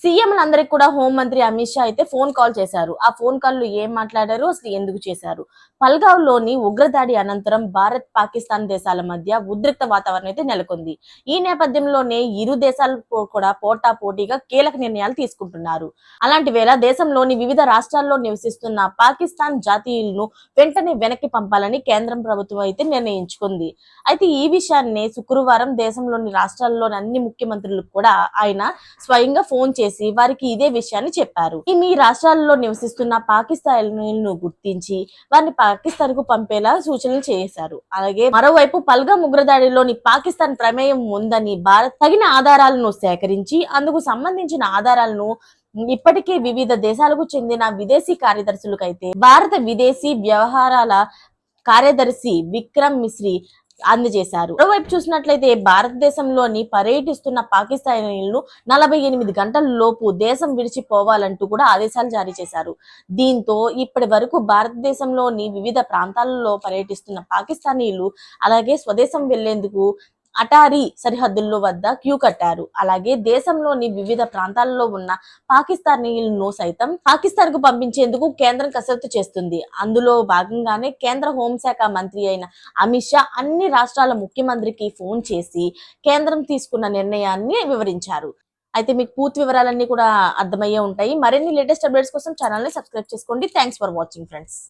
సీఎంలందరికీ కూడా హోంమంత్రి అమిత్ షా అయితే ఫోన్ కాల్ చేశారు. ఆ ఫోన్ కాల్ లో ఏం మాట్లాడారు, అసలు ఎందుకు చేశారు? పల్గావ్లోని ఉగ్రదాడి అనంతరం భారత్, పాకిస్తాన్ దేశాల మధ్య ఉద్రిక్త వాతావరణం అయితే నెలకొంది. ఈ నేపథ్యంలోనే ఇరు దేశాలు కూడా పోటాపోటీగా కీలక నిర్ణయాలు తీసుకుంటున్నారు. అలాంటి వేళ దేశంలోని వివిధ రాష్ట్రాల్లో నివసిస్తున్న పాకిస్తాన్ జాతీయులను వెంటనే వెనక్కి పంపాలని కేంద్రం ప్రభుత్వం అయితే నిర్ణయించుకుంది. అయితే ఈ విషయాన్ని శుక్రవారం దేశంలోని రాష్ట్రాల్లోని అన్ని ముఖ్యమంత్రులకు కూడా ఆయన స్వయంగా ఫోన్ చేసి వారికి ఇదే విషయాన్ని చెప్పారు. మీ రాష్ట్రాల్లో నివసిస్తున్న పాకిస్తానీలను గుర్తించి వారిని పాకిస్తాన్ కు పంపేలా సూచనలు చేశారు. అలాగే మరోవైపు పల్గామ్ ఉగ్రదాడిలోని పాకిస్తాన్ ప్రమేయం ఉందని భారత్ తగిన ఆధారాలను సేకరించి అందుకు సంబంధించిన ఆధారాలను ఇప్పటికే వివిధ దేశాలకు చెందిన విదేశీ కార్యదర్శులకైతే భారత విదేశీ వ్యవహారాల కార్యదర్శి విక్రమ్ మిశ్రీ అందజేశారు. మరోవైపు చూసినట్లయితే భారతదేశంలోని పర్యటిస్తున్న పాకిస్తానీలను 48 గంటల లోపు దేశం విడిచిపోవాలంటూ కూడా ఆదేశాలు జారీ చేశారు. దీంతో ఇప్పటి వరకు భారతదేశంలోని వివిధ ప్రాంతాలలో పర్యటిస్తున్న పాకిస్తానీలు అలాగే స్వదేశం వెళ్లేందుకు అటారీ సరిహద్దుల్లో వద్ద క్యూ కట్టారు. అలాగే దేశంలోని వివిధ ప్రాంతాల్లో ఉన్న పాకిస్తానీలను సైతం పాకిస్తాన్ కు పంపించేందుకు కేంద్రం కసరత్తు చేస్తుంది. అందులో భాగంగానే కేంద్ర హోంశాఖ మంత్రి అయిన అమిత్ షా అన్ని రాష్ట్రాల ముఖ్యమంత్రికి ఫోన్ చేసి కేంద్రం తీసుకున్న నిర్ణయాన్ని వివరించారు. అయితే మీకు పూర్తి వివరాలన్నీ కూడా అర్థమయ్యే ఉంటాయి. మరిన్ని లేటెస్ట్ అప్డేట్స్ కోసం ఛానల్ ని సబ్స్క్రైబ్ చేసుకోండి. Thanks for watching friends.